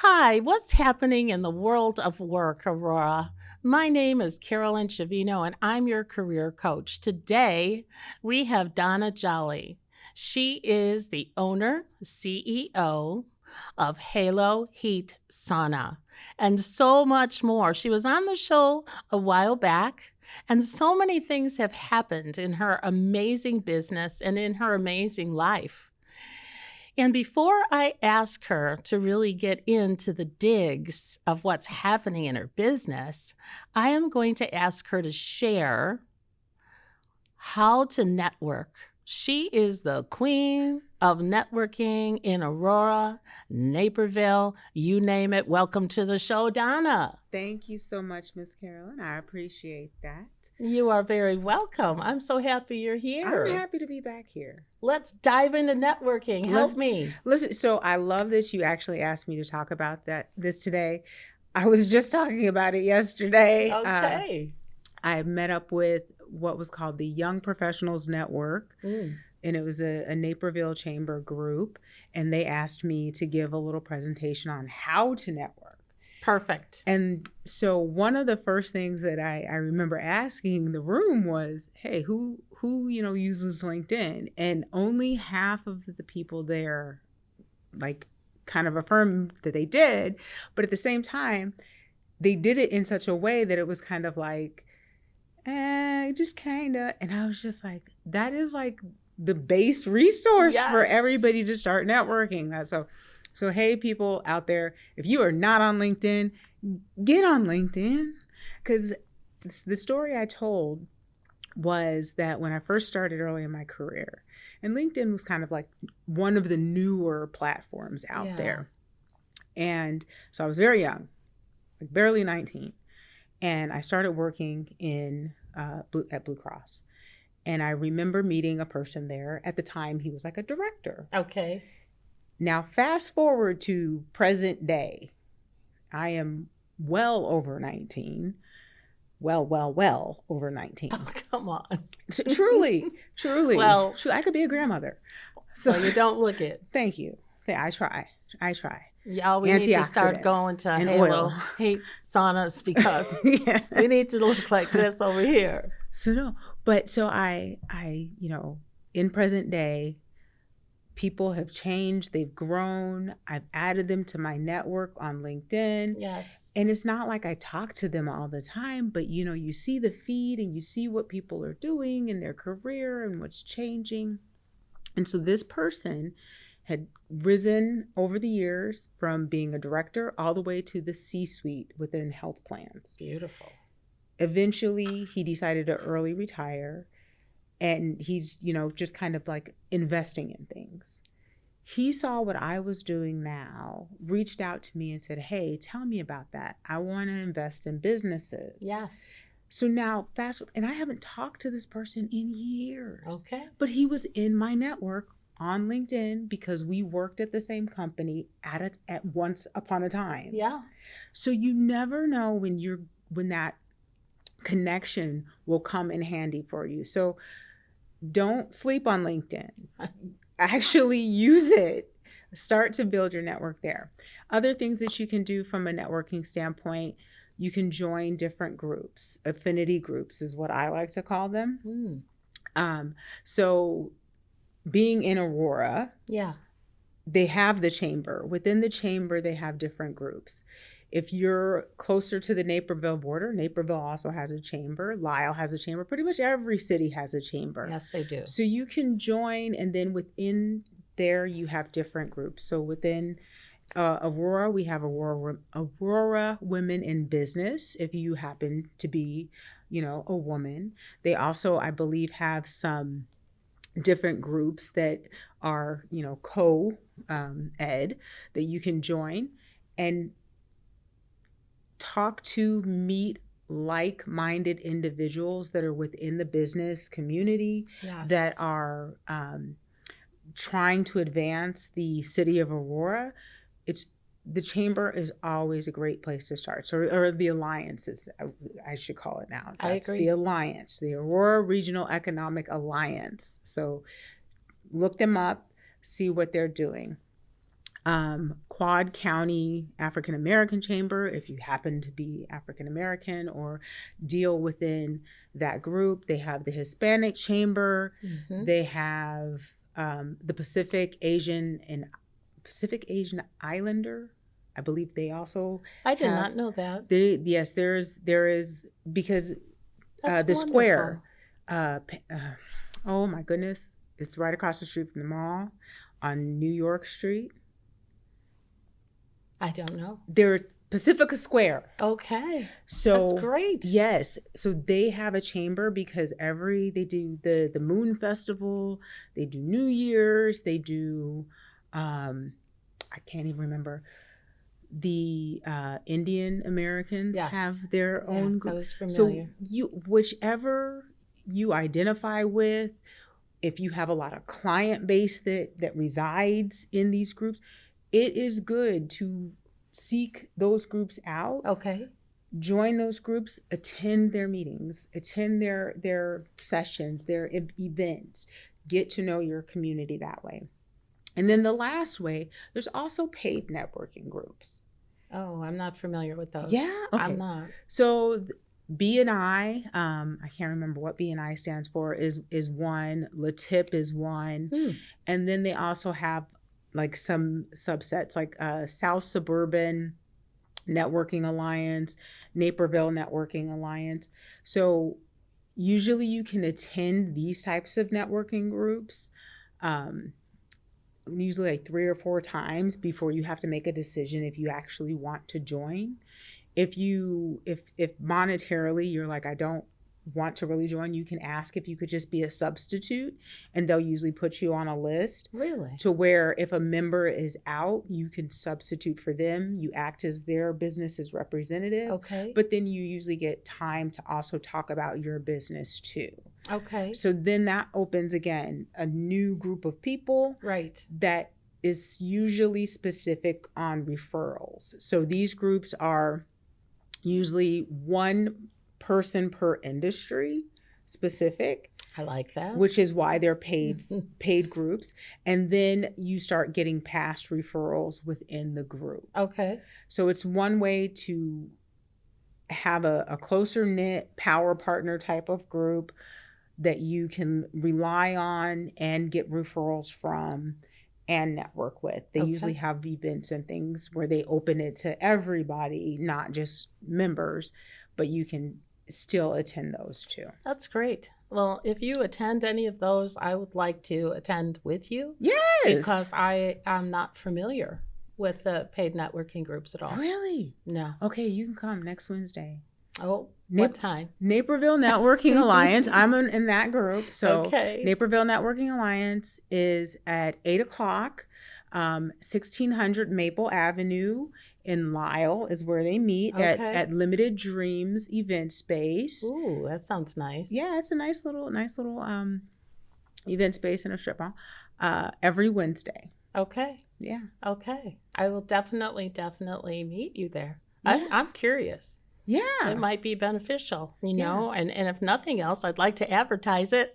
Hi, what's happening in the world of work, Aurora? My name is Carolyn Chavino, and I'm your career coach. Today, we have Donna Jolly. She is the owner, CEO of Halo Heat Sauna, and so much more. She was on the show a while back, and so many things have happened in her amazing business and in her amazing life. And before I ask her to really get into the digs of what's happening in her business, I am going to ask her to share how to network. She is the queen of networking in Aurora, Naperville, you name it. Welcome to the show, Donna. Thank you so much, Miss Carolyn. I appreciate that. You are very welcome. I'm so happy you're here. I'm happy to be back here. Let's dive into networking. Help me. Listen, so I love that you actually asked me to talk about this today. I was just talking about it yesterday. Okay. I met up with what was called the Young Professionals Network. And it was a Naperville Chamber group. And they asked me to give a little presentation on how to network. Perfect. And so one of the first things that I remember asking the room was, hey, who uses LinkedIn? And only half of the people there kind of affirmed that they did. But at the same time, they did it in such a way that it was kind of like, just kind of. And I was just like, that is like the base resource for everybody to start networking. So, hey, people out there, if you are not on LinkedIn, get on LinkedIn. Because the story I told was that when I first started early in my career, and LinkedIn was kind of like one of the newer platforms out there. And so I was very young, like barely 19. And I started working at Blue Cross. And I remember meeting a person there. At the time, he was like a director. Okay. Now, fast forward to present day. I am well over 19. Well over 19. Oh, come on. So, truly. Well, I could be a grandmother. So you don't look it. Thank you. I try. Y'all, we need to start going to Halo Heat saunas because we need to look like this over here. So I in present day, people have changed, they've grown. I've added them to my network on LinkedIn. Yes. And it's not like I talk to them all the time, but you see the feed and you see what people are doing in their career and what's changing. And so this person had risen over the years from being a director all the way to the C-suite within health plans. Beautiful. Eventually, he decided to early retire. And he's, just kind of like investing in things. He saw what I was doing now, reached out to me and said, hey, tell me about that. I want to invest in businesses. Yes. So now and I haven't talked to this person in years. Okay. But he was in my network on LinkedIn because we worked at the same company at once upon a time. Yeah. So you never know when that connection will come in handy for you. So don't sleep on LinkedIn. Actually use it. Start to build your network there. Other things that you can do from a networking standpoint, you can join different groups. Affinity groups is what I like to call them. So being in Aurora, they have the chamber. Within the chamber, they have different groups. If you're closer to the Naperville border, Naperville also has a chamber. Lisle has a chamber. Pretty much every city has a chamber. Yes, they do. So you can join, and then within there, you have different groups. So within Aurora, we have Aurora Women in Business, if you happen to be, a woman. They also, I believe, have some different groups that are, co-ed that you can join and meet like-minded individuals that are within the business community that are trying to advance the city of Aurora. The chamber is always a great place to start. Or the alliances, I should call it now. That's I agree. The alliance, the Aurora Regional Economic Alliance. So look them up, see what they're doing. Quad County African American Chamber, if you happen to be African American or deal within that group. They have the Hispanic Chamber. Mm-hmm. They have the Pacific Asian Islander. I believe they also. I did not know that. Yes, there is because That's the wonderful. square. Oh my goodness, it's right across the street from the mall on New York Street. I don't know. There's Pacifica Square. Okay. So that's great. Yes. So they have a chamber because they do the Moon Festival, they do New Year's, they do I can't even remember. The Indian Americans have their own group. I was familiar. So whichever you identify with, if you have a lot of client base that resides in these groups, it is good to seek those groups out. Okay. Join those groups, attend their meetings, attend their sessions, their events, get to know your community that way. And then the last way, there's also paid networking groups. Oh, I'm not familiar with those. Yeah, okay. I'm not. So BNI, I can't remember what BNI stands for, is one. LATIP is one. And then they also have like some subsets like South Suburban Networking Alliance, Naperville Networking Alliance. So usually you can attend these types of networking groups usually like 3 or 4 times before you have to make a decision if you actually want to join. If monetarily you're like, I don't want to really join, you can ask if you could just be a substitute, and they'll usually put you on a list. Really? To where if a member is out, you can substitute for them. You act as their business's representative. Okay. But then you usually get time to also talk about your business too. Okay. So then that opens again a new group of people. Right. That is usually specific on referrals. So these groups are usually one person per industry specific. I like that. Which is why they're paid groups. And then you start getting past referrals within the group. Okay. So it's one way to have a closer knit power partner type of group that you can rely on and get referrals from and network with. They usually have events and things where they open it to everybody, not just members, but you can still attend those too. That's great. Well, if you attend any of those, I would like to attend with you. Yes. Because I am not familiar with the paid networking groups at all. Really? No. Okay, you can come next Wednesday. Oh, what time? Naperville Networking Alliance. I'm in that group. So okay. Naperville Networking Alliance is at 8:00. 1600 Maple Avenue in Lisle is where they meet at Limited Dreams event space. Ooh, that sounds nice. Yeah, it's a nice little event space in a strip mall every Wednesday. Okay. Yeah. Okay. I will definitely meet you there. Yes. I'm curious. Yeah. It might be beneficial, you know, and if nothing else, I'd like to advertise it.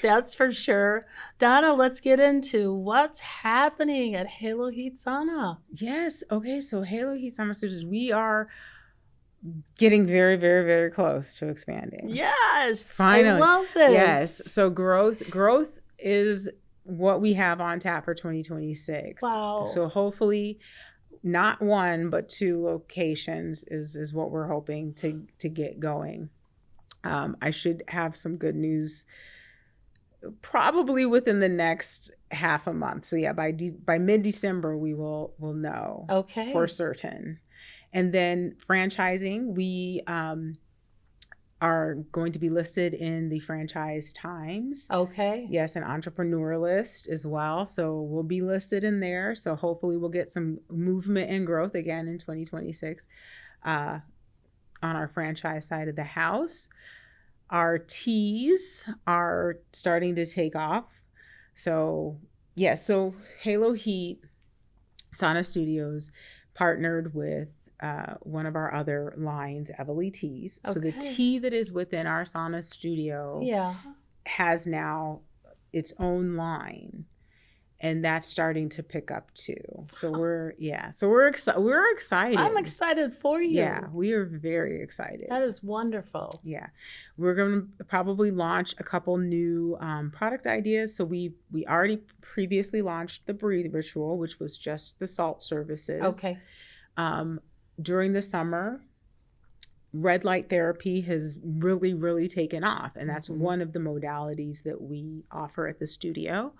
That's for sure. Donna, let's get into what's happening at Halo Heat Sauna. Yes. Okay. So Halo Heat Sauna Studios, we are getting very, very, very close to expanding. Yes. Finally. I love this. Yes. So growth is what we have on tap for 2026. Wow. So hopefully not 1, but 2 locations is what we're hoping to get going. I should have some good news probably within the next half a month. So yeah, by mid-December we will know for certain. And then franchising, we are going to be listed in the Franchise Times. Okay. Yes, an entrepreneur list as well. So we'll be listed in there. So hopefully we'll get some movement and growth again in 2026 on our franchise side of the house. Our teas are starting to take off. So yeah, so Halo Heat Sauna Studios partnered with one of our other lines, Everly Teas. So the tea that is within our sauna studio has now its own line. And that's starting to pick up too. So we're excited. I'm excited for you. Yeah, we are very excited. That is wonderful. Yeah, we're going to probably launch a couple new product ideas. So we already previously launched the Breathe Ritual, which was just the salt services. Okay. During the summer, red light therapy has really, really taken off. And that's one of the modalities that we offer at the studio.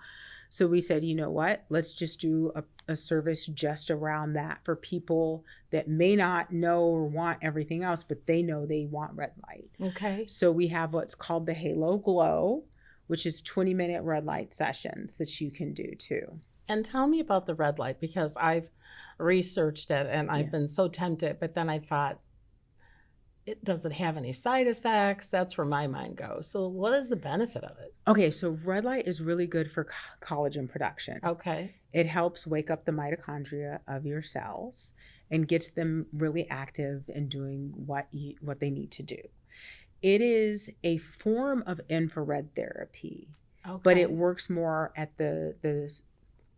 So we said, you know what, let's just do a service just around that for people that may not know or want everything else, but they know they want red light. Okay. So we have what's called the Halo Glow, which is 20-minute red light sessions that you can do too. And tell me about the red light, because I've researched it and I've been so tempted, but then I thought, it doesn't have any side effects. That's where my mind goes. So what is the benefit of it? Okay, so red light is really good for collagen production. Okay. It helps wake up the mitochondria of your cells and gets them really active and doing what they need to do. It is a form of infrared therapy, but it works more at the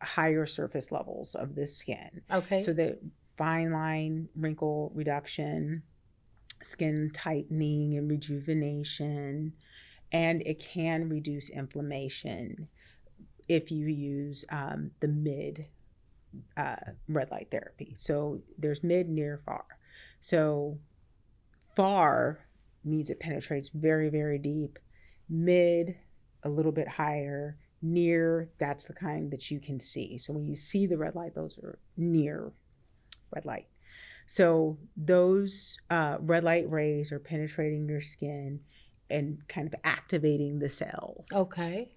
higher surface levels of the skin. Okay. So the fine line wrinkle reduction, skin tightening and rejuvenation, and it can reduce inflammation if you use the mid red light therapy. So there's mid, near, far. So far means it penetrates very, very deep. Mid, a little bit higher. Near, that's the kind that you can see. So when you see the red light, those are near red light. So those red light rays are penetrating your skin and kind of activating the cells. Okay.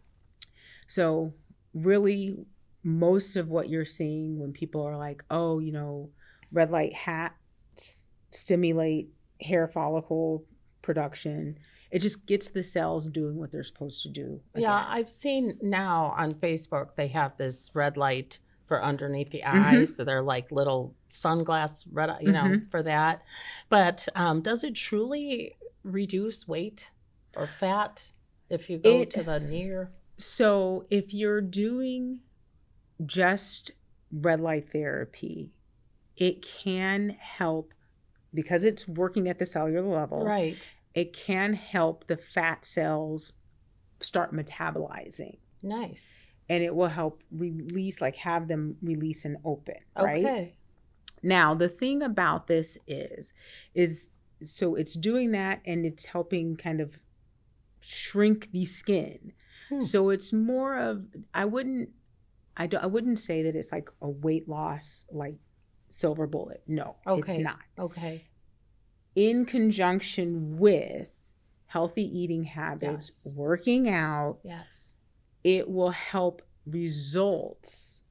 So really, most of what you're seeing when people are like, oh, you know, red light hats stimulate hair follicle production, it just gets the cells doing what they're supposed to do again. Yeah, I've seen now on Facebook, they have this red light for underneath the eyes. So they're like little sunglass red, you know, for that. But does it truly reduce weight or fat if you go to the near? So if you're doing just red light therapy, it can help because it's working at the cellular level. Right. It can help the fat cells start metabolizing. Nice. And it will help release, like have them release and open, right? Okay. Now, the thing about this is so it's doing that and it's helping kind of shrink the skin. So it's more of, I wouldn't say that it's like a weight loss, like silver bullet. No, it's not. Okay. In conjunction with healthy eating habits, working out, it will help results.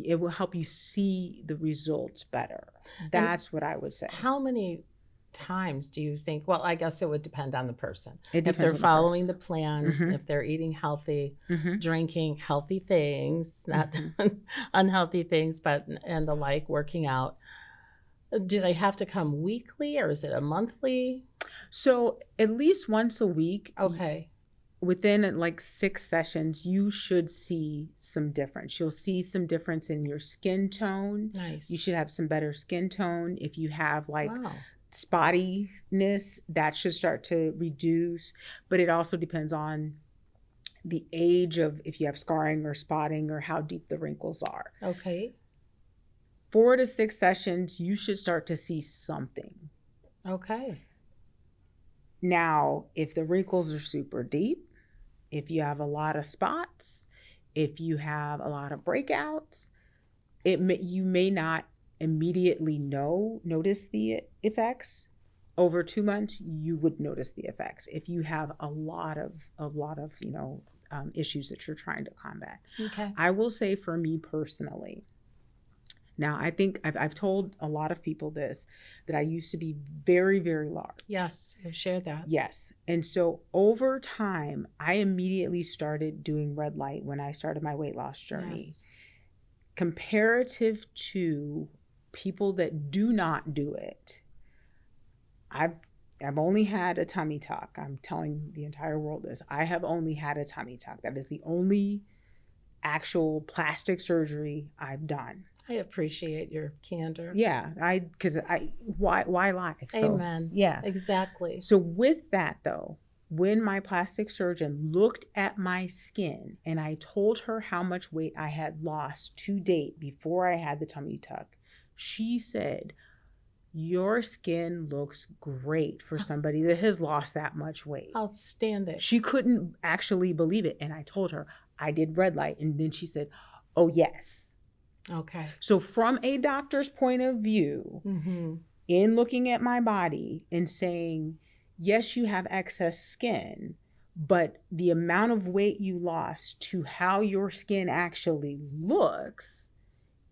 It will help you see the results better. That's what I would say. How many times do you think? Well, I guess it would depend on the person. If they're following the plan, if they're eating healthy, drinking healthy things, not unhealthy things, but and the like, working out. Do they have to come weekly or is it a monthly? So at least once a week. Okay. Within like 6 sessions, you should see some difference. You'll see some difference in your skin tone. Nice. You should have some better skin tone. If you have like spottiness, that should start to reduce. But it also depends on the age of if you have scarring or spotting or how deep the wrinkles are. Okay. 4 to 6 sessions, you should start to see something. Okay. Now, if the wrinkles are super deep, if you have a lot of spots, if you have a lot of breakouts, you may not immediately notice the effects. Over 2 months, you would notice the effects if you have a lot of issues that you're trying to combat. Okay. I will say for me personally, now I think I've told a lot of people this, that I used to be very, very large. Yes, you've shared that. Yes. And so over time, I immediately started doing red light when I started my weight loss journey. Yes. Comparative to people that do not do it, I've only had a tummy tuck. I'm telling the entire world this. I have only had a tummy tuck. That is the only actual plastic surgery I've done. I appreciate your candor. Yeah, why lie? So, Amen. yeah. Exactly. So with that though, when my plastic surgeon looked at my skin and I told her how much weight I had lost to date before I had the tummy tuck, she said, "Your skin looks great for somebody that has lost that much weight." Outstanding. She couldn't actually believe it. And I told her I did red light. And then she said, "Oh, yes." Okay. So from a doctor's point of view, in looking at my body and saying, yes, you have excess skin, but the amount of weight you lost to how your skin actually looks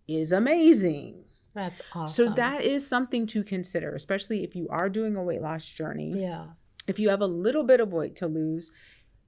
is amazing. That's awesome. So that is something to consider, especially if you are doing a weight loss journey. Yeah. If you have a little bit of weight to lose,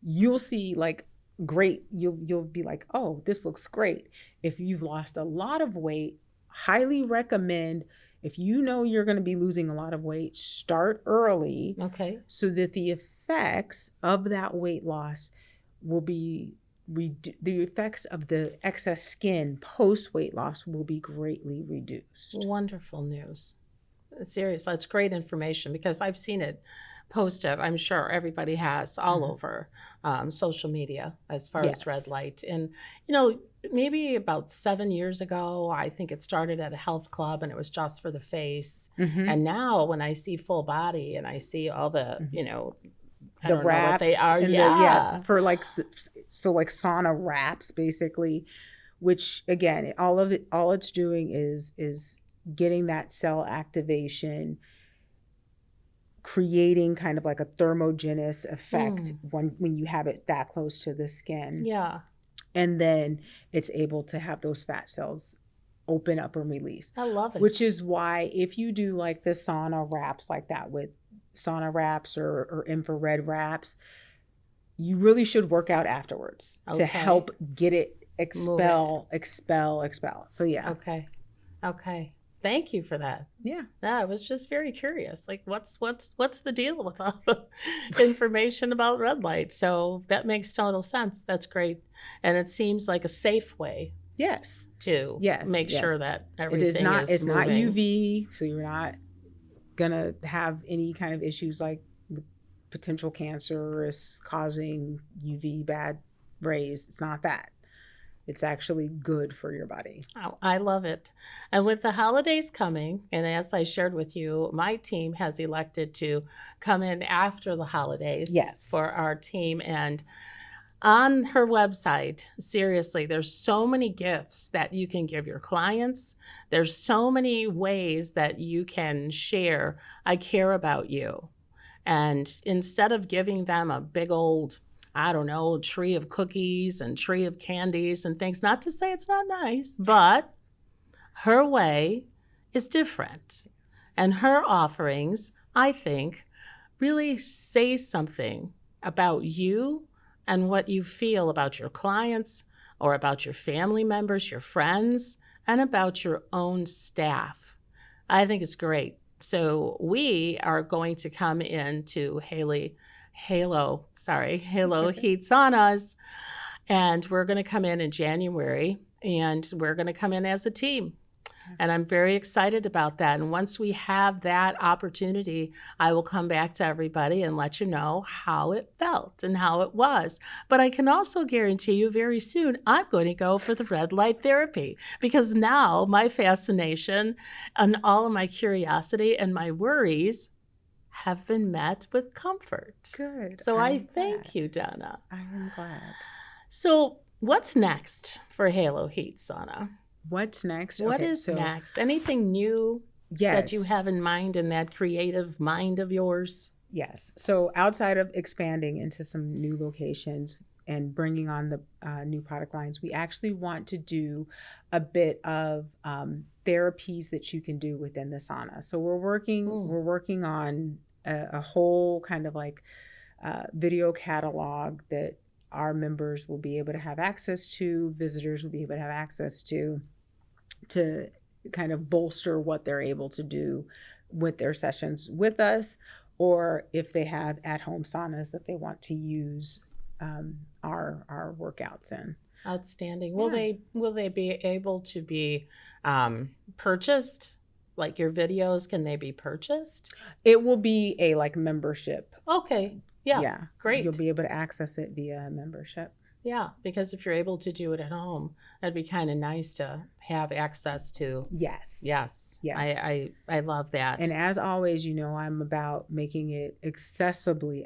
you'll see like great, you'll be like, oh, this looks great. If you've lost a lot of weight, highly recommend, if you know you're going to be losing a lot of weight, start early. Okay. So that the effects of that weight loss will be the effects of the excess skin post weight loss will be greatly reduced. Wonderful news. Seriously, that's great information because I've seen it posted. I'm sure everybody has all over social media as far as red light. And, you know, maybe about 7 years ago, I think it started at a health club and it was just for the face. And now when I see full body and I see all the, you know, the wraps they are, yes, for like, so like sauna wraps basically, which again, all it's doing is getting that cell activation, creating kind of like a thermogenesis effect when you have it that close to the skin. Yeah. And then it's able to have those fat cells open up and release. I love it. Which is why if you do like the sauna wraps like that with sauna wraps or infrared wraps, you really should work out afterwards to help get it expel. So yeah. Okay. Thank you for that. Yeah. I was just very curious. Like, what's the deal with all the information about red light? So that makes total sense. That's great, and it seems like a safe way. Yes. To make sure that everything is moving. It's not UV, so you're not gonna have any kind of issues like potential cancerous causing UV bad rays. It's not that. It's actually good for your body. Oh, I love it. And with the holidays coming, and as I shared with you, my team has elected to come in after the holidays for our team. And on her website, seriously, there's so many gifts that you can give your clients. There's so many ways that you can share, I care about you. And instead of giving them a big old, I don't know, tree of cookies and tree of candies and things, not to say it's not nice, but her way is different. And her offerings, I think, really say something about you and what you feel about your clients or about your family members, your friends, and about your own staff. I think it's great. So we are going to come into Halo Heat Saunas, and we're going to come in January, and we're going to come in as a team. And I'm very excited about that. And once we have that opportunity, I will come back to everybody and let you know how it felt and how it was. But I can also guarantee you very soon, I'm going to go for the red light therapy, because now my fascination and all of my curiosity and my worries have been met with comfort. Good. So I thank you, Donna. I am glad. So what's next for Halo Heat Sauna? What's next? What is next? Anything new that you have in mind in that creative mind of yours? Yes. So outside of expanding into some new locations and bringing on the new product lines, we actually want to do a bit of therapies that you can do within the sauna. So we're working on a whole kind of like video catalog that our members will be able to have access to, visitors will be able to have access to kind of bolster what they're able to do with their sessions with us, or if they have at-home saunas that they want to use our workouts in. Outstanding. Yeah. Will they be able to be purchased? Like your videos, can they be purchased? It will be a like membership. Okay. Yeah. Yeah. You'll Great. be able to access it via a membership. Yeah, because if you're able to do it at home, that'd be kind of nice to have access to. Yes. Yes. Yes. I love that. And as always, I'm about making it accessible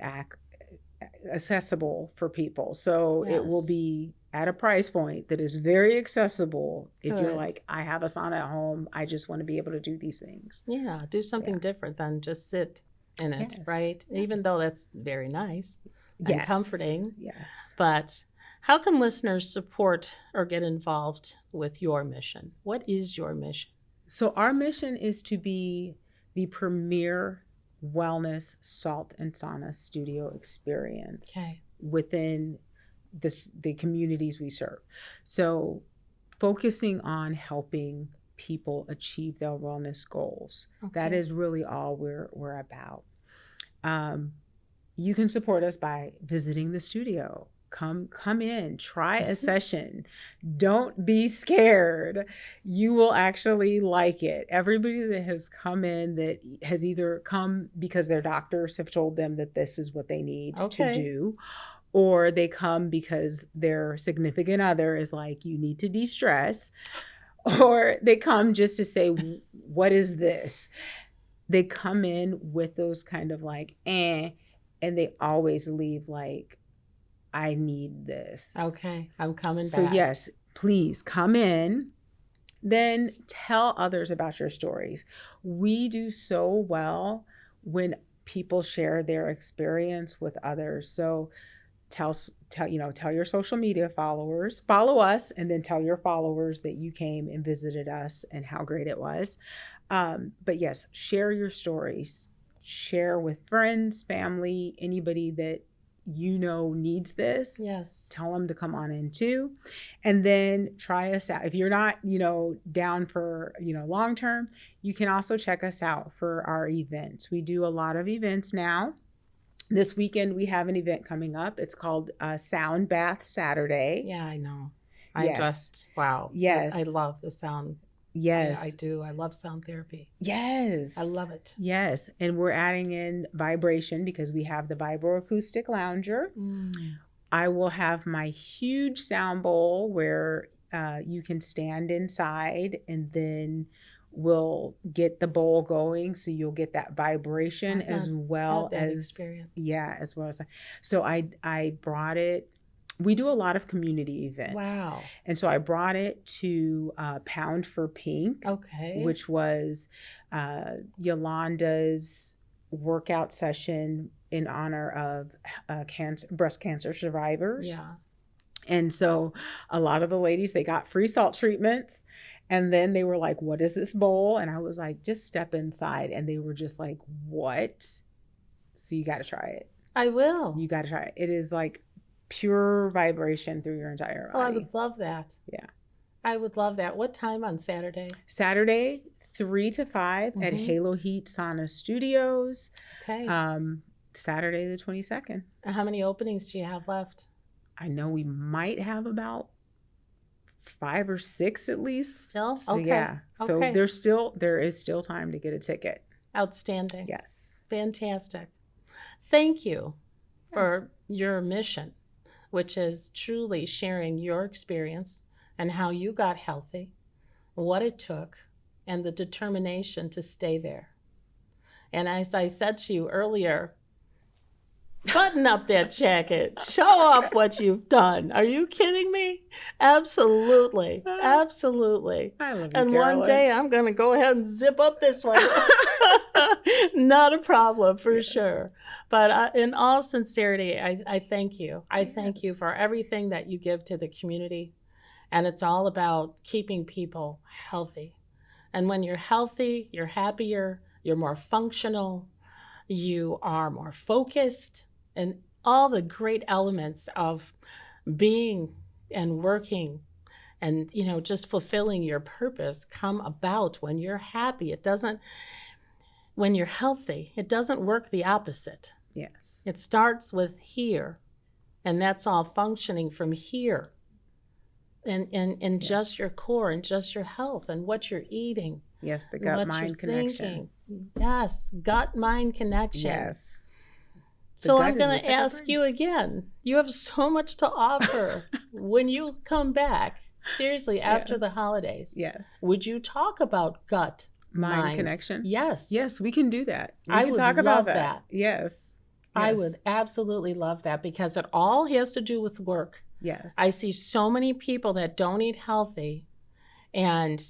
for people. So it will Yes. be at a price point that is very accessible. If you're Good. like, I have a sauna at home, I just want to be able to do these things. Yeah, do something Yeah. different than just sit in it, Yes. right? Even Yes. though that's very nice and Yes. comforting. Yes. But how can listeners support or get involved with your mission? What is your mission? So our mission is to be the premier wellness salt and sauna studio experience Okay. within the communities we serve. So focusing on helping people achieve their wellness goals. That Okay. is really all we're about. You can support us by visiting the studio. Come in, try a session. Don't be scared. You will actually like it. Everybody that has come in that has either come because their doctors have told them that this is what they need Okay. to do, or they come because their significant other is like, you need to de-stress, or they come just to say, what is this? They come in with those kind of like, and they always leave like, I need this. Okay. I'm coming So back. yes, please come in. Then tell others about your stories. We do so well when people share their experience with others. So tell your social media followers, follow us, and then tell your followers that you came and visited us and how great it was. But yes, share your stories. Share with friends, family, anybody that needs this. Yes. Tell them to come on in too. And then try us out. If you're not, down for, long term, you can also check us out for our events. We do a lot of events now. This weekend, we have an event coming up. It's called Sound Bath Saturday. Yeah, I know. Yes. Wow. Yes. I love the sound. Yes. I do. I love sound therapy. Yes. I love it. Yes. And we're adding in vibration because we have the vibroacoustic lounger. I will have my huge sound bowl where you can stand inside, and then we'll get the bowl going. So you'll get that vibration as well as experience. Yeah, as well as. So I brought it. We do a lot of community events. Wow. And so I brought it to Pound for Pink, okay, which was Yolanda's workout session in honor of breast cancer survivors. Yeah. And so a lot of the ladies, they got free salt treatments. And then they were like, what is this bowl? And I was like, just step inside. And they were just like, what? So you got to try it. I will. You got to try it. It is like pure vibration through your entire body. Oh, I would love that. Yeah. I would love that. What time on Saturday? Saturday, 3 to 5 at Halo Heat Sauna Studios. Okay. Saturday the 22nd. How many openings do you have left? I know we might have about 5 or 6 at least. Still? So, okay. Yeah. So okay. there is still time to get a ticket. Outstanding. Yes. Fantastic. Thank you for your mission, which is truly sharing your experience and how you got healthy, what it took, and the determination to stay there. And as I said to you earlier, button up that jacket. Show off what you've done. Are you kidding me? Absolutely. Absolutely. I love you, And Carolyn. one day I'm going to go ahead and zip up this one. Not a problem, for sure. But in all sincerity, I thank you. I thank you for everything that you give to the community. And it's all about keeping people healthy. And when you're healthy, you're happier, you're more functional, you are more focused, and all the great elements of being and working and, just fulfilling your purpose come about when you're happy. When you're healthy, it doesn't work the opposite. Yes. It starts with here, and that's all functioning from here. and just Yes. your core and just your health and what you're eating, Yes, the and what you're gut-mind connection. thinking. Yes, gut-mind connection. Yes. The So gut I'm is the going to second ask brain. you again. You have so much to offer when you come back, seriously, after Yes. the holidays. Yes. Would you talk about gut Mind connection? Yes. Yes, we can do that. We I can would talk about love that. that. Yes. I Yes. would absolutely love that because it all has to do with work. Yes. I see so many people that don't eat healthy and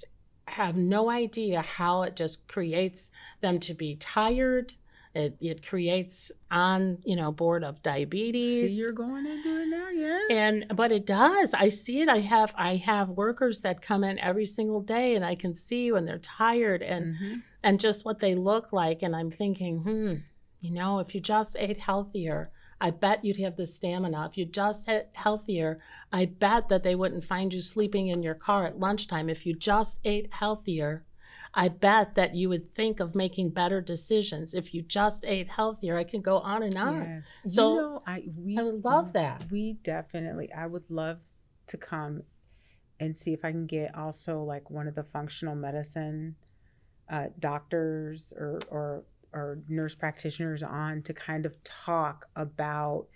have no idea how it just creates them to be tired. It creates board of diabetes. See, you're going into it now, yes. But it does. I see it. I have workers that come in every single day, and I can see when they're tired and just what they look like. And I'm thinking, if you just ate healthier, I bet you'd have the stamina. If you just ate healthier, I bet that they wouldn't find you sleeping in your car at lunchtime. If you just ate healthier, I bet that you would think of making better decisions. If you just ate healthier, I can go on and on. Yes. So I would love that. I would love to come and see if I can get also like one of the functional medicine doctors or nurse practitioners on to kind of talk about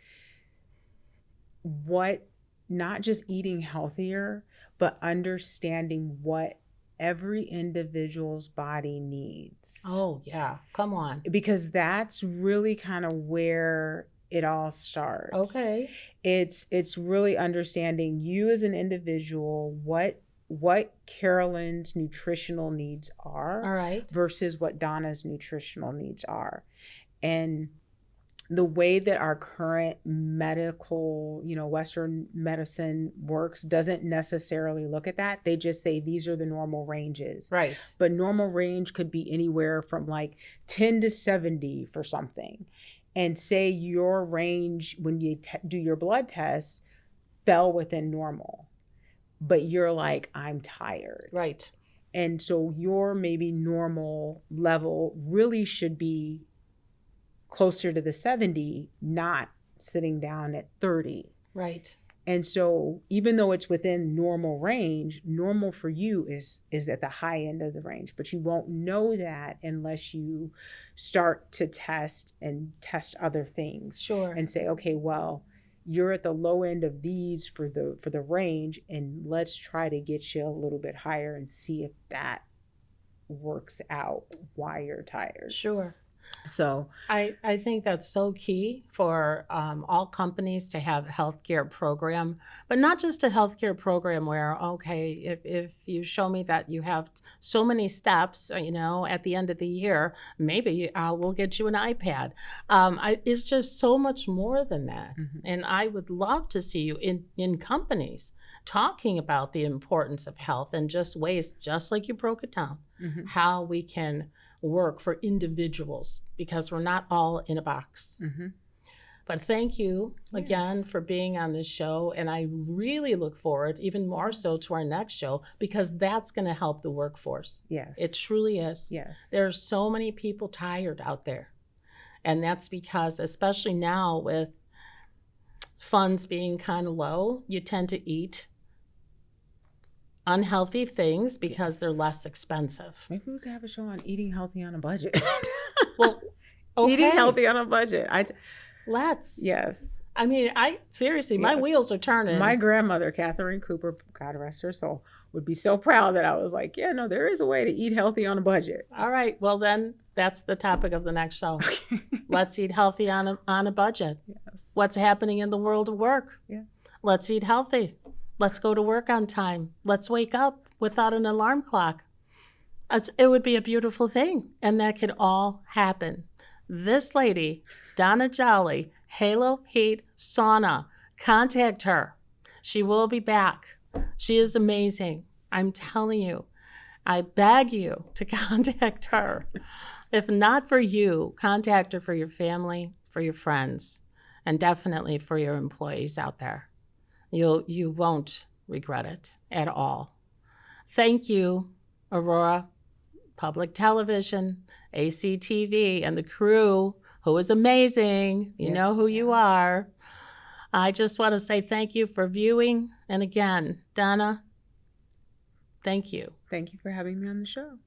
what, not just eating healthier, but understanding what every individual's body needs. Oh, yeah. Come on. Because that's really kind of where it all starts. Okay. It's really understanding you as an individual, what Carolyn's nutritional needs are, all right, versus what Donna's nutritional needs are. And the way that our current medical, Western medicine works doesn't necessarily look at that. They just say these are the normal ranges. Right. But normal range could be anywhere from like 10 to 70 for something. And say your range when you do your blood test fell within normal, but you're like, I'm tired. Right. And so your maybe normal level really should be closer to the 70, not sitting down at 30. Right. And so even though it's within normal range, normal for you is at the high end of the range, but you won't know that unless you start to test other things. Sure. And say, okay, well, you're at the low end of these for the range, and let's try to get you a little bit higher and see if that works out why you're tired. Sure. So I think that's so key for all companies to have a healthcare program, but not just a healthcare program where, okay, if you show me that you have so many steps, at the end of the year, maybe we'll get you an iPad. It's just so much more than that. Mm-hmm. And I would love to see you in companies talking about the importance of health and just ways, just like you broke it down, mm-hmm. how we can work for individuals, because we're not all in a box. Mm-hmm. But thank you again for being on this show. And I really look forward, even more so, to our next show, because that's going to help the workforce. Yes. It truly is. Yes. There's so many people tired out there. And that's because, especially now with funds being kind of low, you tend to eat unhealthy things because they're less expensive. Maybe we could have a show on eating healthy on a budget. Well, okay. Eating healthy on a budget. Let's. Yes. I mean, seriously, my wheels are turning. My grandmother, Catherine Cooper, God rest her soul, would be so proud that I was like, yeah, no, there is a way to eat healthy on a budget. All right. Well, then that's the topic of the next show. Okay. Let's eat healthy on a budget. Yes. What's happening in the world of work? Yeah. Let's eat healthy. Let's go to work on time. Let's wake up without an alarm clock. It would be a beautiful thing, and that could all happen. This lady, Donna Jolly, Halo Heat Sauna, contact her. She will be back. She is amazing. I'm telling you. I beg you to contact her. If not for you, contact her for your family, for your friends, and definitely for your employees out there. You won't regret it at all. Thank you, Aurora Public Television, ACTV, and the crew, who is amazing. You know who you are. I just want to say thank you for viewing. And again, Donna, thank you. Thank you for having me on the show.